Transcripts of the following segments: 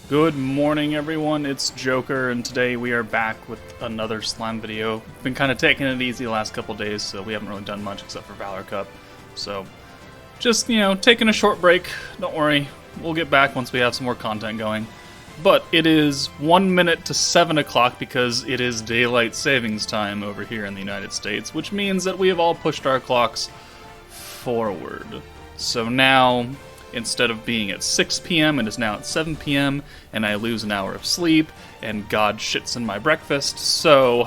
Good morning, everyone. It's Joker, and today we are back with another slime video. Been kind of taking it easy the last couple days, so we haven't really done much except for Valor Cup. So, just, taking a short break. Don't worry, we'll get back once we have some more content going. But it is 1 minute to 7 o'clock because it is daylight savings time over here in the United States, which means that we have all pushed our clocks forward. So now, instead of being at 6 p.m., it is now at 7 p.m., and I lose an hour of sleep, and God shits in my breakfast, so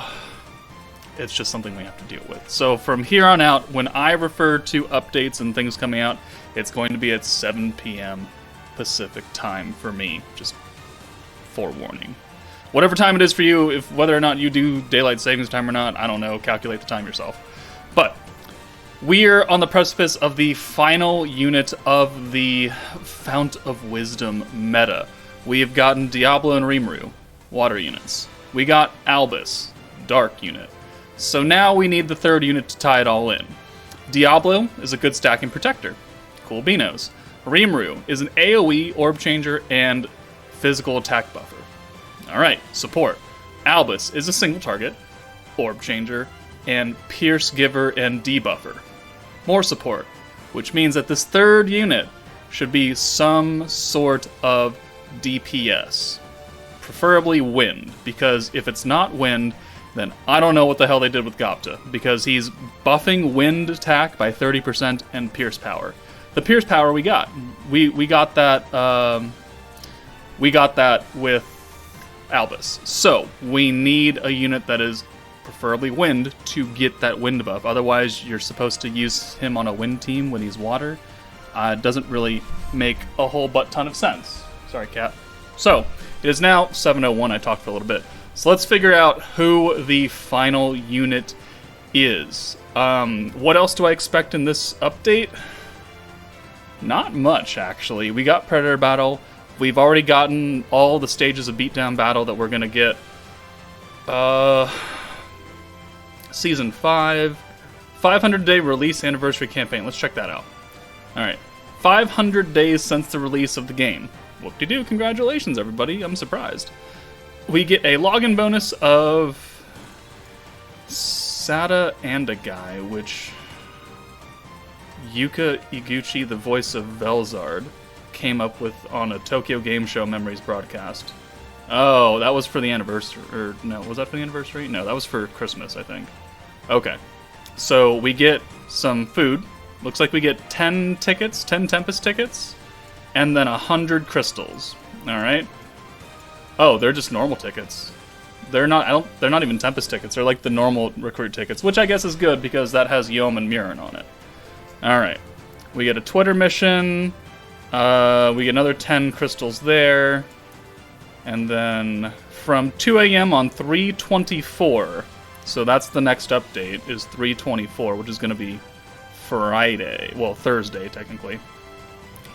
it's just something we have to deal with. So from here on out, when I refer to updates and things coming out, it's going to be at 7 p.m. Pacific time for me, just forewarning. Whatever time it is for you, if whether or not you do daylight savings time or not, I don't know, calculate the time yourself. But we're on the precipice of the final unit of the Fount of Wisdom meta. We have gotten Diablo and Rimuru, water units. We got Albus, dark unit. So now we need the third unit to tie it all in. Diablo is a good stacking protector. Cool beanos. Rimuru is an AoE, orb changer, and physical attack buffer. Alright, support. Albus is a single target, orb changer, and pierce giver and debuffer. More support, which means that this third unit should be some sort of DPS. Preferably wind, because if it's not wind, then I don't know what the hell they did with Gopta, because he's buffing wind attack by 30% and pierce power. The pierce power we got. We got that with Albus. So, we need a unit that is preferably wind to get that wind buff. Otherwise, you're supposed to use him on a wind team when he's water. It doesn't really make a whole ton of sense. Sorry, cat. So, it is now 7:01. I talked for a little bit. So let's figure out who the final unit is. What else do I expect in this update? Not much, actually. We got Predator Battle. We've already gotten all the stages of Beatdown Battle that we're going to get. Season 5. 500-day release anniversary campaign. Let's check that out. Alright. 500 days since the release of the game. Whoop-de-doo. Congratulations, everybody. I'm surprised. We get a login bonus of Sada and a guy, which Yuka Iguchi, the voice of Velzard, came up with on a Tokyo Game Show Memories broadcast. Oh, that was for the anniversary. Or no, was that for the anniversary? No, that was for Christmas, I think. Okay. So we get some food. Looks like we get 10 tickets, 10 Tempest tickets, and then 100 crystals. Alright. Oh, they're just normal tickets. They're not even Tempest tickets. They're like the normal recruit tickets, which I guess is good because that has Yom and Murin on it. Alright. We get a Twitter mission. We get another 10 crystals there. And then from 2 a.m. on 3/24, so that's the next update, is 3/24, which is going to be Friday. Well, Thursday, technically.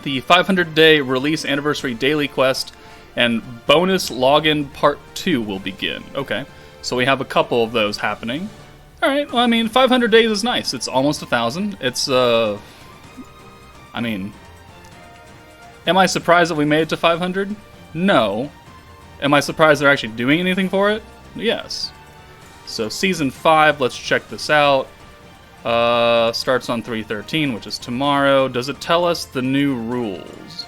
The 500-day release anniversary daily quest and bonus login part 2 will begin. Okay, so we have a couple of those happening. Alright, well, I mean, 500 days is nice. It's almost 1,000. It's, I mean, am I surprised that we made it to 500? No. Am I surprised they're actually doing anything for it? Yes. So Season 5, let's check this out. Starts on 3/13, which is tomorrow. Does it tell us the new rules?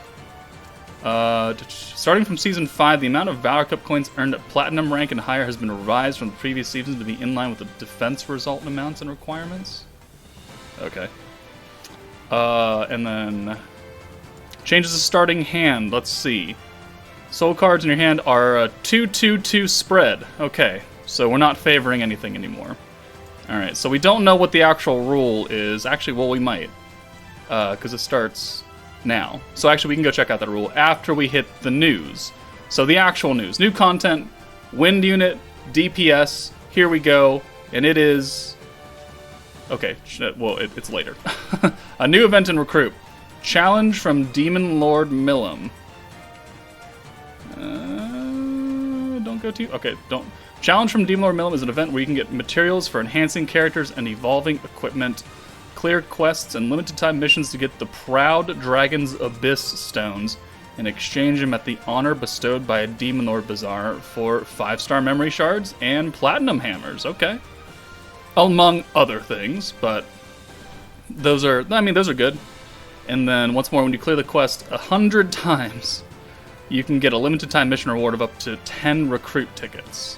Starting from Season 5, the amount of Valor Cup coins earned at Platinum rank and higher has been revised from the previous seasons to be in line with the defense result amounts and requirements. Okay. And then changes the starting hand. Let's see. Soul cards in your hand are a 2/2/2 spread. Okay, so we're not favoring anything anymore. Alright, so we don't know what the actual rule is. Actually, well, we might. Because it starts now. So actually, we can go check out that rule after we hit the news. So the actual news. New content, wind unit, DPS. Here we go. And it is... Okay, well, it's later. A new event in Recruit. Challenge from Demon Lord Millum. Don't go too... Okay, don't... Challenge from Demon Lord Millum is an event where you can get materials for enhancing characters and evolving equipment, clear quests, and limited time missions to get the Proud Dragon's Abyss Stones, and exchange them at the honor bestowed by a Demon Lord Bazaar for 5-star memory shards and platinum hammers. Okay. Among other things, but those are good. And then once more, when you clear the quest 100 times, you can get a limited time mission reward of up to 10 recruit tickets.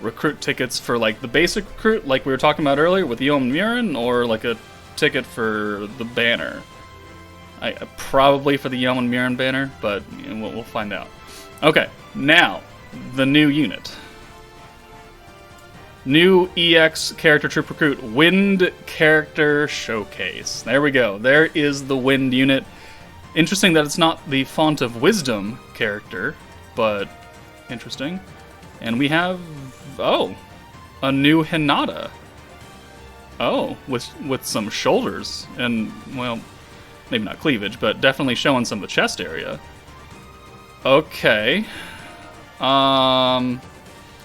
Recruit tickets for like the basic recruit, like we were talking about earlier with Yeoman Murin, or like a ticket for the banner. Probably for the Yeoman Murin banner, but we'll find out. Okay, now the new unit. New EX character troop recruit, Wind character showcase. There we go. There is the Wind unit. Interesting that it's not the Font of Wisdom character, but interesting. And we have, a new HINATA. Oh, with some shoulders and, well, maybe not cleavage, but definitely showing some of the chest area. Okay. All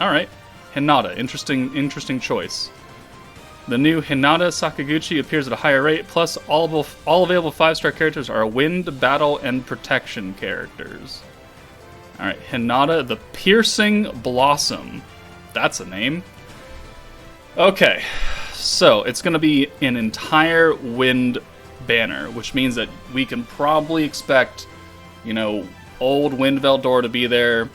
right. HINATA, interesting choice. The new HINATA Sakaguchi appears at a higher rate, plus all available 5-star characters are wind, battle, and protection characters. Alright, HINATA the Piercing Blossom. That's a name. Okay, so it's going to be an entire wind banner, which means that we can probably expect, old Wind Veldora to be there,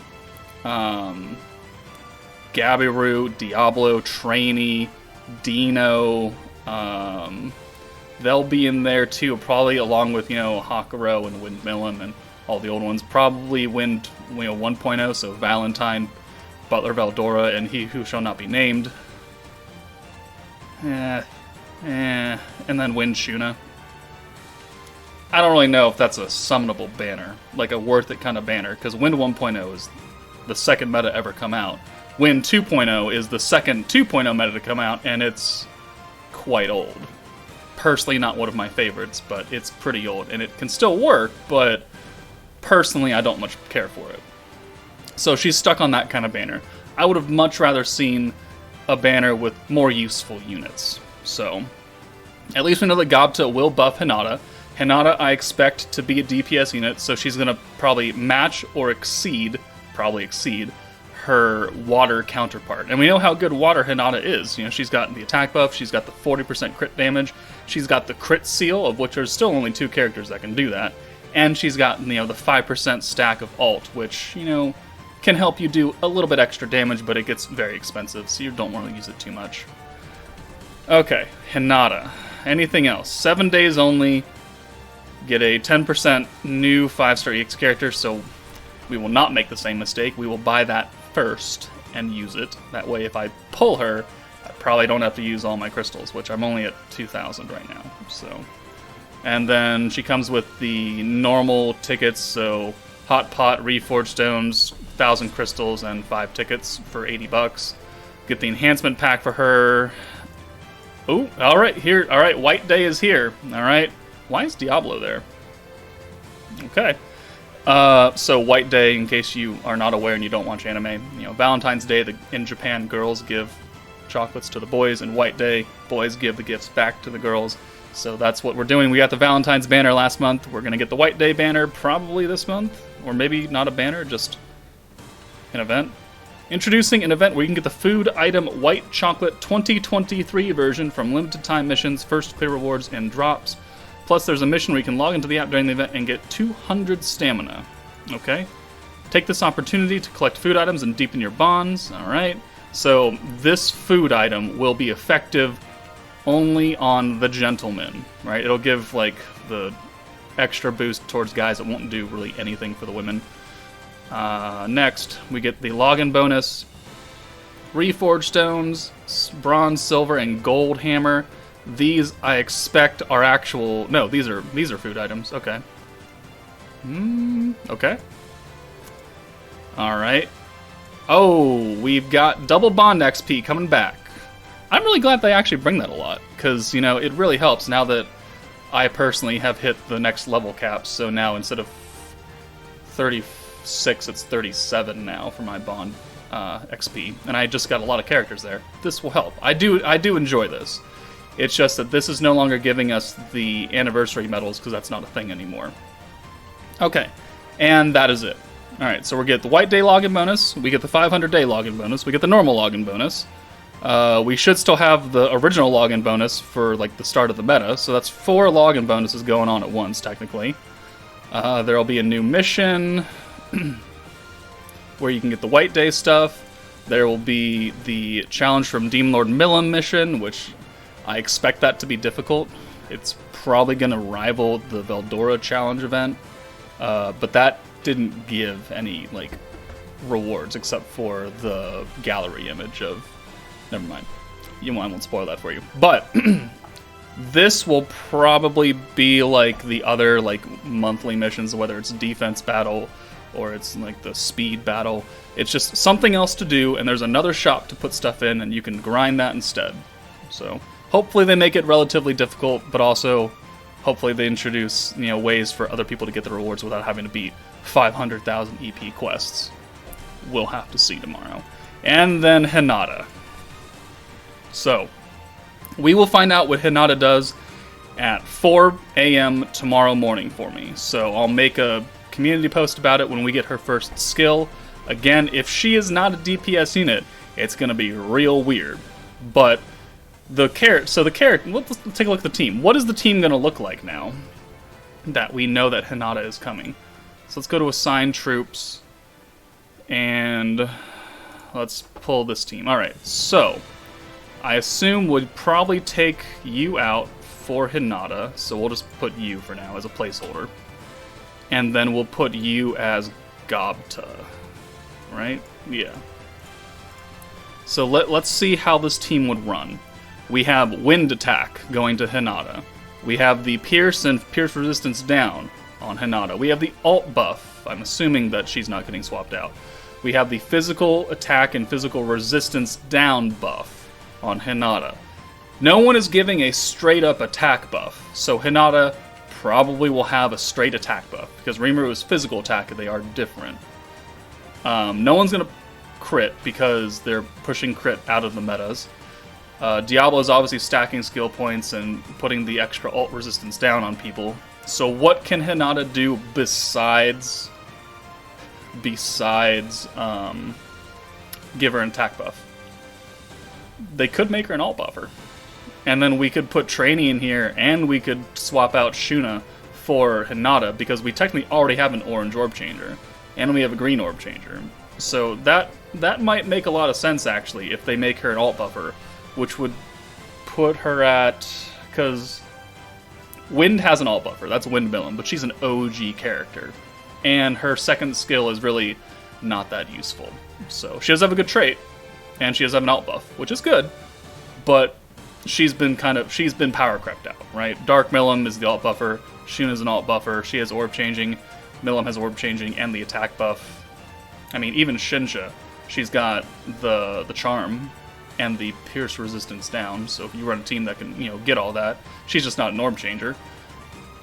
Gabiru, Diablo, Trainee, Dino, they'll be in there too, probably along with, Hakuro and Windmillion and all the old ones. Probably Wind 1.0, so Valentine, Butler Veldora, and He Who Shall Not Be Named. And then Wind Shuna. I don't really know if that's a summonable banner, like a worth it kind of banner, because Wind 1.0 is the second meta ever come out. Wind 2.0 is the second 2.0 meta to come out, and it's quite old. Personally, not one of my favorites, but it's pretty old, and it can still work, but personally, I don't much care for it. So she's stuck on that kind of banner. I would have much rather seen a banner with more useful units. So, at least we know that Gobta will buff HINATA. HINATA, I expect to be a DPS unit, so she's going to probably match or exceed her water counterpart. And we know how good water HINATA is. She's got the attack buff, she's got the 40% crit damage, she's got the crit seal, of which there's still only 2 characters that can do that, and she's got, the 5% stack of ult, which, can help you do a little bit extra damage, but it gets very expensive, so you don't want to use it too much. Okay, HINATA. Anything else? 7 days only. Get a 10% new 5-star EX character, so we will not make the same mistake. We will buy that first and use it. That way, if I pull her, I probably don't have to use all my crystals, which I'm only at 2,000 right now. So, and then she comes with the normal tickets, so Hot Pot, Reforged Stones, 1,000 crystals, and 5 tickets for $80. Get the enhancement pack for her. Oh, all right, here. All right, White Day is here. All right. Why is Diablo there? Okay. So White Day, in case you are not aware and you don't watch anime, Valentine's Day, in Japan, girls give chocolates to the boys, and White Day, boys give the gifts back to the girls. So that's what we're doing. We got the Valentine's banner last month. We're going to get the White Day banner probably this month, or maybe not a banner, just an event. Introducing an event where you can get the food item White Chocolate 2023 version from limited time missions, first clear rewards, and drops. Plus, there's a mission where you can log into the app during the event and get 200 stamina. Okay? Take this opportunity to collect food items and deepen your bonds. Alright. So, this food item will be effective only on the gentlemen. Right? It'll give, the extra boost towards guys that won't do really anything for the women. Next, we get the login bonus. Reforged Stones, Bronze, Silver, and Gold Hammer. These, I expect, are actual... No, these are food items. Okay. Okay. Alright. Oh, we've got Double Bond XP coming back. I'm really glad they actually bring that a lot, because, it really helps now that I personally have hit the next level cap, so now instead of 36, it's 37 now for my Bond XP, and I just got a lot of characters there. This will help. I do enjoy this. It's just that this is no longer giving us the anniversary medals because that's not a thing anymore. Okay, And that is it. Alright, so we get the White Day login bonus, we get the 500 day login bonus, we get the normal login bonus. We should still have the original login bonus for like the start of the meta, so that's 4 login bonuses going on at once, technically. There'll be a new mission where you can get the White Day stuff. There will be the challenge from Demon Lord Milim mission, which I expect that to be difficult. It's probably going to rival the Veldora challenge event, but that didn't give any like rewards except for the gallery image of... Never mind. I won't spoil that for you. But this will probably be like the other like monthly missions, whether it's defense battle or it's like the speed battle. It's just something else to do, and there's another shop to put stuff in, and you can grind that instead. So hopefully they make it relatively difficult, but also hopefully they introduce, you know, ways for other people to get the rewards without having to beat 500,000 EP quests. We'll have to see tomorrow. And then HINATA. So we will find out what HINATA does at 4 a.m. tomorrow morning for me. So I'll make a community post about it when we get her first skill. Again, if she is not a DPS unit, it's going to be real weird. But let's take a look at the team. What is the team going to look like now that we know that HINATA is coming? So let's go to assign troops, and let's pull this team. Alright, so I assume we'd probably take you out for HINATA, so we'll just put you for now as a placeholder. And then we'll put you as Gobta, right? Yeah. So let's see how this team would run. We have Wind Attack going to HINATA. We have the Pierce and Pierce Resistance down on HINATA. We have the Alt buff. I'm assuming that she's not getting swapped out. We have the Physical Attack and Physical Resistance down buff on HINATA. No one is giving a straight up attack buff, so HINATA probably will have a straight attack buff, because Rimuru is physical attack and they are different. No one's going to crit because they're pushing crit out of the metas. Diablo is obviously stacking skill points and putting the extra ult resistance down on people. So what can HINATA do besides give her an attack buff? They could make her an ult buffer. And then we could put Trainee in here, and we could swap out Shuna for HINATA, because we technically already have an orange orb changer, and we have a green orb changer. So that might make a lot of sense, actually, if they make her an alt buffer, which would put her at... because Wind has an alt buffer, that's Wind Milim, but she's an OG character, and her second skill is really not that useful. So she does have a good trait, and she does have an alt buff, which is good, but she's been power crept out, right? Dark Milim is the alt buffer, Shuna is an alt buffer, she has orb changing, Milim has orb changing and the attack buff. I mean, even Shinsha, she's got the charm and the pierce resistance down, so if you run a team that can, you know, get all that, she's just not an orb changer.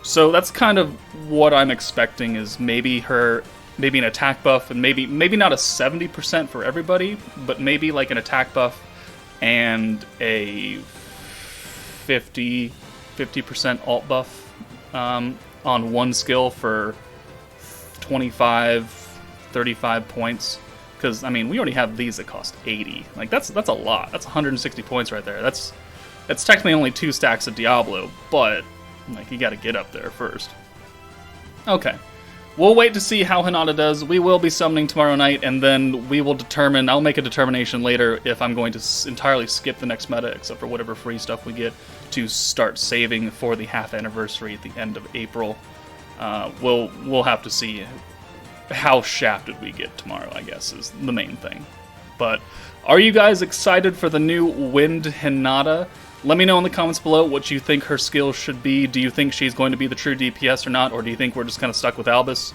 So that's kind of what I'm expecting, is maybe an attack buff, and maybe not a 70% for everybody, but maybe like an attack buff and a 50% alt buff on one skill for 25, 35 points. Because, I mean, we already have these that cost 80. Like, that's a lot. That's 160 points right there. That's technically only 2 stacks of Diablo, but, like, you gotta get up there first. Okay. We'll wait to see how HINATA does. We will be summoning tomorrow night, and then we will determine... I'll make a determination later if I'm going to entirely skip the next meta, except for whatever free stuff we get, to start saving for the half anniversary at the end of April. We'll have to see how shafted we get tomorrow, I guess, is the main thing. But are you guys excited for the new Wind HINATA? Let me know in the comments below what you think her skills should be. Do you think she's going to be the true DPS or not, or do you think we're just kind of stuck with Albus?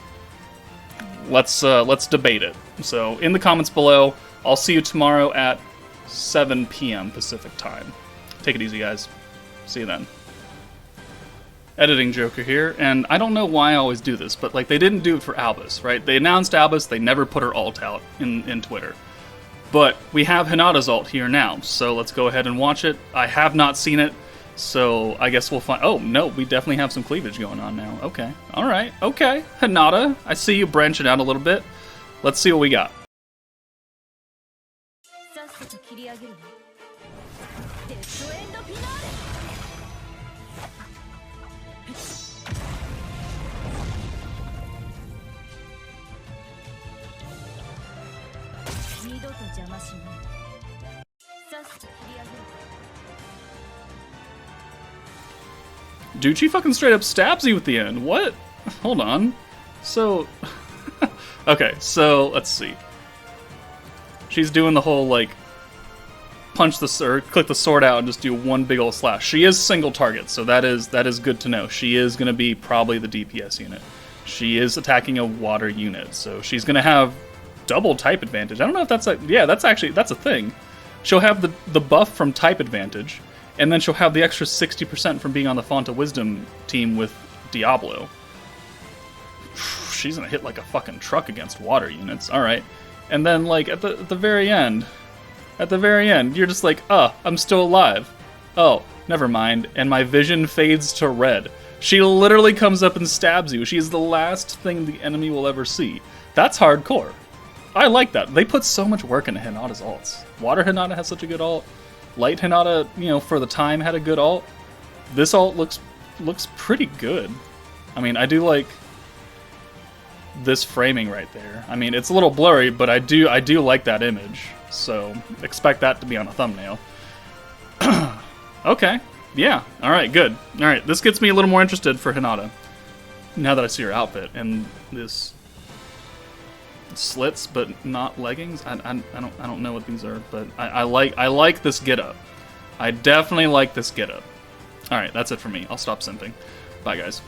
Let's debate it. So in the comments below, I'll see you tomorrow at 7 p.m. Pacific time. Take it easy, guys. See you then. Editing Joker here, and I don't know why I always do this, but like they didn't do it for Albus, right? They announced Albus, they never put her ult out in Twitter. But we have HINATA's ult here now, so let's go ahead and watch it. I have not seen it. So I guess we'll find. Oh no, we definitely have some cleavage going on now. Okay, all right, okay. Hinata, I see you branching out a little bit. Let's see what we got. Dude, she fucking straight up stabs you at the end. What? Hold on. So, okay, so let's see. She's doing the whole like punch the or click the sword out and just do one big old slash. She is single target, so that is good to know. She is going to be probably the DPS unit. She is attacking a water unit, so she's going to have double type advantage. I don't know if that's a, yeah, that's a thing. She'll have the buff from type advantage, and then she'll have the extra 60% from being on the Font of Wisdom team with Diablo. She's gonna hit like a fucking truck against water units. All right, and then like at the very end, you're just like, oh, I'm still alive. Oh, never mind. And my vision fades to red. She literally comes up and stabs you. She is the last thing the enemy will ever see. That's hardcore. I like that. They put so much work into Hinata's ults. Water Hinata has such a good ult. Light Hinata, you know, for the time had a good ult. This ult looks pretty good. I mean, I do like this framing right there. I mean, it's a little blurry, but I do like that image. So expect that to be on a thumbnail. Okay, yeah, all right, good. All right, this gets me a little more interested for Hinata now that I see her outfit and this slits but not leggings. I don't know what these are, but I like this getup. I definitely like this getup. All right, that's it for me. I'll stop simping. Bye, guys.